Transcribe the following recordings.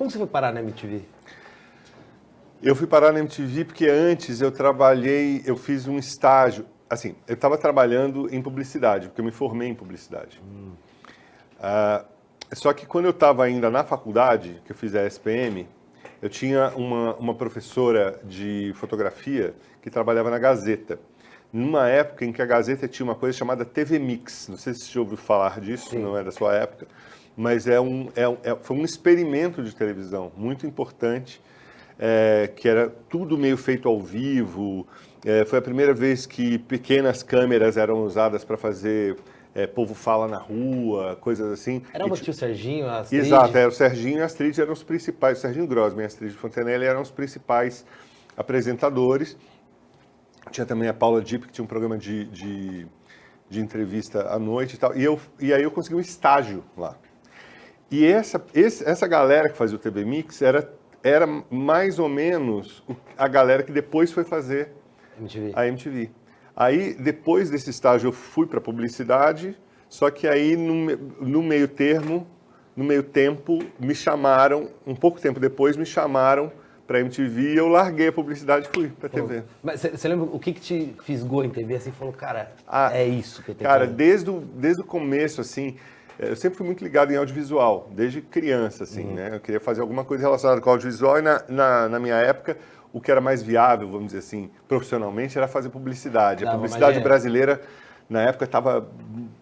Como você foi parar na MTV? Eu fui parar na MTV porque antes eu fiz um estágio, assim, eu estava trabalhando em publicidade, porque eu me formei em publicidade. Só que quando eu estava ainda na faculdade, que eu fiz a SPM, eu tinha uma professora de fotografia que trabalhava na Gazeta. Numa época em que a Gazeta tinha uma coisa chamada TV Mix, não sei se você já ouviu falar disso, Sim. Não é da sua época, mas foi um experimento de televisão muito importante, que era tudo meio feito ao vivo. Foi a primeira vez que pequenas câmeras eram usadas para fazer povo fala na rua, coisas assim. Era uma que tinha o Serginho, a Astrid? Exato, o Serginho e a Astrid eram os principais, o Serginho Grosman e a Astrid Fontenelle eram os principais apresentadores. Tinha também a Paula Dipp, que tinha um programa de entrevista à noite e tal. E aí eu consegui um estágio lá. E essa galera que fazia o TV Mix era mais ou menos a galera que depois foi fazer a MTV. Aí, depois desse estágio, eu fui para publicidade, só que aí, no meio tempo, me chamaram, um pouco tempo depois, me chamaram para a MTV e eu larguei a publicidade e fui para a TV. Mas você lembra o que te fisgou em TV? Assim, falou, cara, é isso que eu tenho Cara, que... desde o começo, assim, eu sempre fui muito ligado em audiovisual, desde criança, assim, né? Eu queria fazer alguma coisa relacionada com audiovisual e na minha época, o que era mais viável, vamos dizer assim, profissionalmente, era fazer publicidade. A publicidade brasileira, na época, estava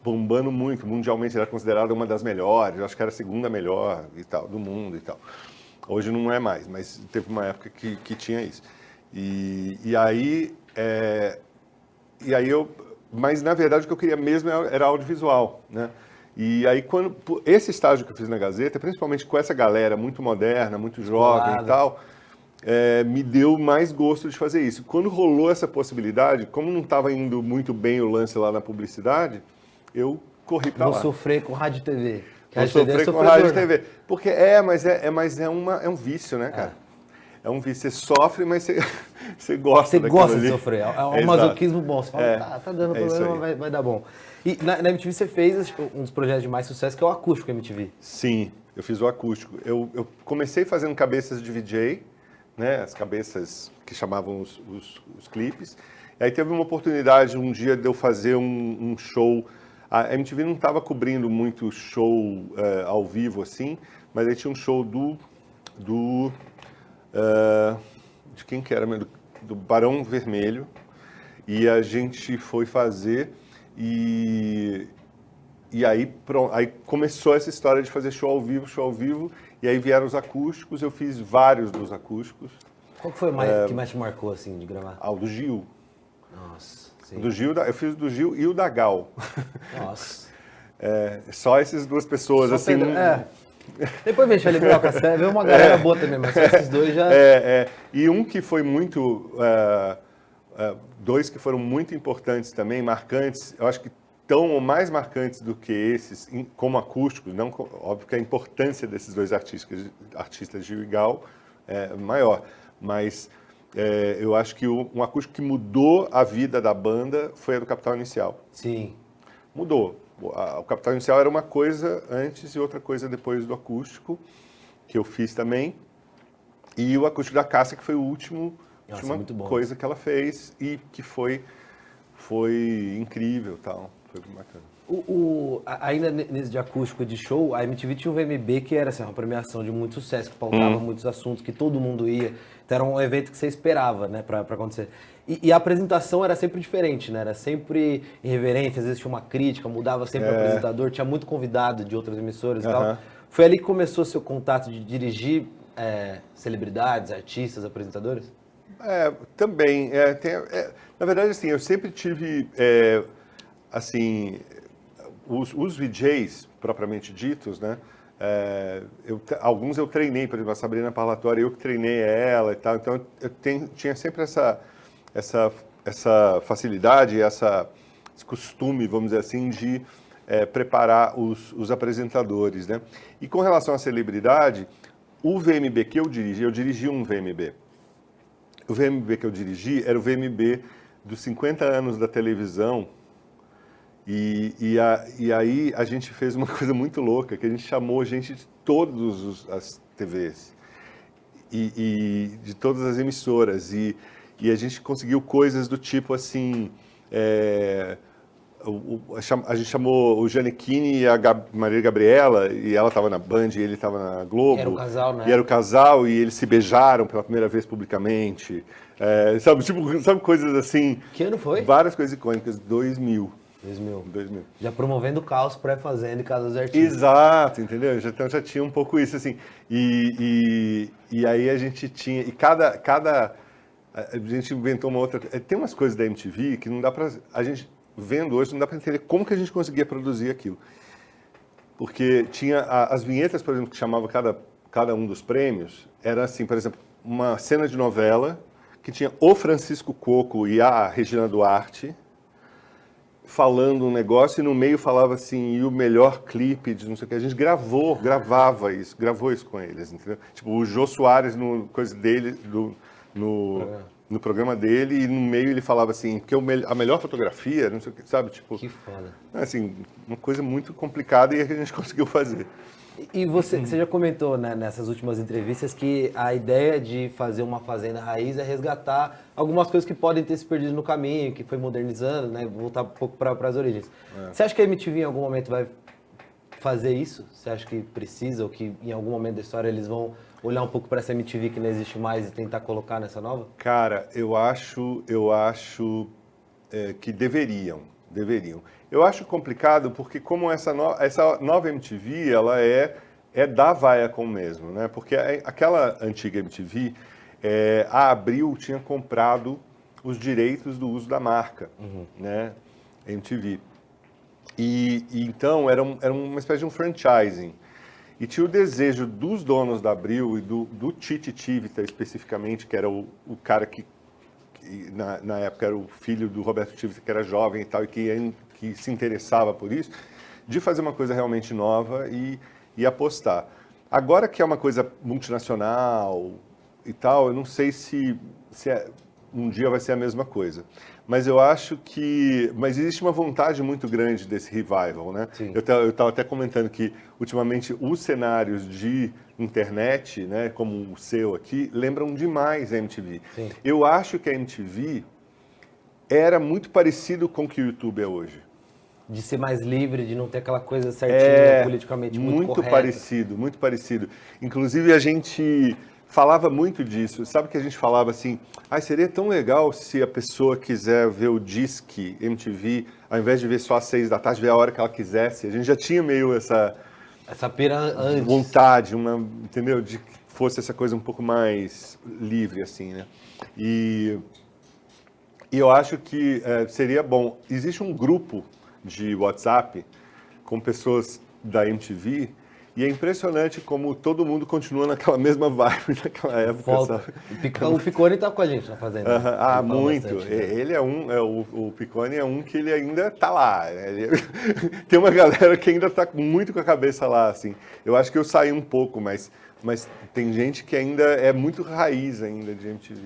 bombando muito, mundialmente era considerada uma das melhores, eu acho que era a segunda melhor e tal, do mundo e tal. Hoje não é mais, mas teve uma época que tinha isso. E aí mas na verdade o que eu queria mesmo era audiovisual, né? E aí esse estágio que eu fiz na Gazeta, principalmente com essa galera muito moderna, muito jovem e tal, me deu mais gosto de fazer isso. Quando rolou essa possibilidade, como não estava indo muito bem o lance lá na publicidade, eu corri para lá. Vou sofrer com rádio e TV. Vou sofrer com rádio e TV. Porque é um vício, né, cara? É um vício. Você sofre, mas você gosta daquilo ali. Você gosta de sofrer. É um masoquismo bom. Você fala, tá dando problema, vai dar bom. E na MTV você fez um dos projetos de mais sucesso, que é o Acústico MTV. Sim, eu fiz o Acústico. Eu comecei fazendo cabeças de VJ, né, as cabeças que chamavam os clipes. E aí teve uma oportunidade um dia de eu fazer um show. A MTV não estava cobrindo muito show ao vivo assim, mas aí tinha um show de quem que era? Do Barão Vermelho. E a gente foi fazer e aí começou essa história de fazer show ao vivo, e aí vieram os acústicos, eu fiz vários dos acústicos. Qual que foi que mais te marcou, assim, de gravar? O do Gil. Nossa, sim. O do Gil, eu fiz o do Gil e o da Gal. Nossa. Só essas duas pessoas, assim... Depois vem Charlie Broca, vê uma galera boa também, mas só esses dois já... E um que foi muito... dois que foram muito importantes também, marcantes, eu acho que tão ou mais marcantes do que esses, como acústicos, não, óbvio que a importância desses dois artistas Gil e Gal é maior, mas eu acho que um acústico que mudou a vida da banda foi a do Capital Inicial. Sim. Mudou. O Capital Inicial era uma coisa antes e outra coisa depois do acústico, que eu fiz também, e o acústico da Cássia, que foi o última coisa que ela fez e que foi incrível, tal, foi bacana. Ainda nesse de acústico de show, a MTV tinha o VMB, que era assim, uma premiação de muito sucesso, que pautava muitos assuntos, que todo mundo ia. Então era um evento que você esperava, né, pra acontecer. E a apresentação era sempre diferente, né? Era sempre irreverente, às vezes tinha uma crítica, mudava sempre o apresentador, tinha muito convidado de outras emissoras e tal. Foi ali que começou seu contato de dirigir celebridades, artistas, apresentadores? Também. Na verdade, assim, eu sempre tive, assim, os VJs, propriamente ditos, né? Alguns eu treinei, por exemplo, a Sabrina Parlatório, eu que treinei ela e tal, então eu tinha sempre essa facilidade, esse costume, vamos dizer assim, de preparar os apresentadores, né? E com relação à celebridade, o VMB que eu dirigi um VMB. O VMB que eu dirigi era o VMB dos 50 anos da televisão. E aí a gente fez uma coisa muito louca, que a gente chamou gente de todas as TVs e de todas as emissoras. E a gente conseguiu coisas do tipo assim... a gente chamou o Gianecchini e a Maria Gabriela, e ela estava na Band e ele estava na Globo. E era o casal, né? E era o casal, e eles se beijaram pela primeira vez publicamente. Sabe coisas assim... Que ano foi? Várias coisas icônicas. 2000. 2000. Já promovendo o caos pré-fazenda e Casa dos Artistas. Exato, entendeu? Então já tinha um pouco isso, assim. E aí a gente tinha... E a gente inventou uma outra... Tem umas coisas da MTV que não dá pra... A gente... Vendo hoje, não dá para entender como que a gente conseguia produzir aquilo. Porque tinha as vinhetas, por exemplo, que chamava cada um dos prêmios, era assim, por exemplo, uma cena de novela que tinha o Francisco Coco e a Regina Duarte falando um negócio e no meio falava assim, e o melhor clipe de não sei o que. A gente gravou isso com eles, entendeu? Tipo, o Jô Soares no coisa dele, no programa dele, e no meio ele falava assim, porque a melhor fotografia, não sei o que, sabe? Tipo, que foda. Assim, uma coisa muito complicada e a gente conseguiu fazer. E você já comentou, né, nessas últimas entrevistas que a ideia de fazer uma fazenda raiz é resgatar algumas coisas que podem ter se perdido no caminho, que foi modernizando, né, voltar um pouco para as origens. Você acha que a MTV em algum momento vai fazer isso? Você acha que precisa ou que em algum momento da história eles vão olhar um pouco para essa MTV que não existe mais e tentar colocar nessa nova? Cara, eu acho que deveriam. Eu acho complicado porque como essa nova MTV, ela é da Viacom mesmo, né? Porque aquela antiga MTV, a Abril tinha comprado os direitos do uso da marca, né? MTV. E então era uma espécie de um franchising. E tinha o desejo dos donos da Abril e do Titi Tivita especificamente, que era o cara que na época era o filho do Roberto Tivita, que era jovem e tal, e que se interessava por isso, de fazer uma coisa realmente nova e apostar. Agora que é uma coisa multinacional e tal, eu não sei se um dia vai ser a mesma coisa. Mas eu acho que... Mas existe uma vontade muito grande desse revival, né? Sim. Eu estava até comentando que, ultimamente, os cenários de internet, né, como o seu aqui, lembram demais a MTV. Sim. Eu acho que a MTV era muito parecido com o que o YouTube é hoje. De ser mais livre, de não ter aquela coisa certinha, politicamente muito correta. Muito parecido. Inclusive, a gente falava muito disso. Sabe que a gente falava assim, seria tão legal se a pessoa quiser ver o Disque MTV, ao invés de ver só às 6 da tarde, ver a hora que ela quisesse. A gente já tinha meio essa pira antes. Vontade, entendeu? De que fosse essa coisa um pouco mais livre, assim, né? E eu acho que seria bom. Existe um grupo de WhatsApp com pessoas da MTV e é impressionante como todo mundo continua naquela mesma vibe naquela época, sabe? O Piccone tá com a gente na Fazenda. Muito. Bastante, né? Ele é o Piccone é um que ele ainda tá lá. Tem uma galera que ainda tá muito com a cabeça lá, assim. Eu acho que eu saí um pouco, mas tem gente que ainda é muito raiz ainda de MTV.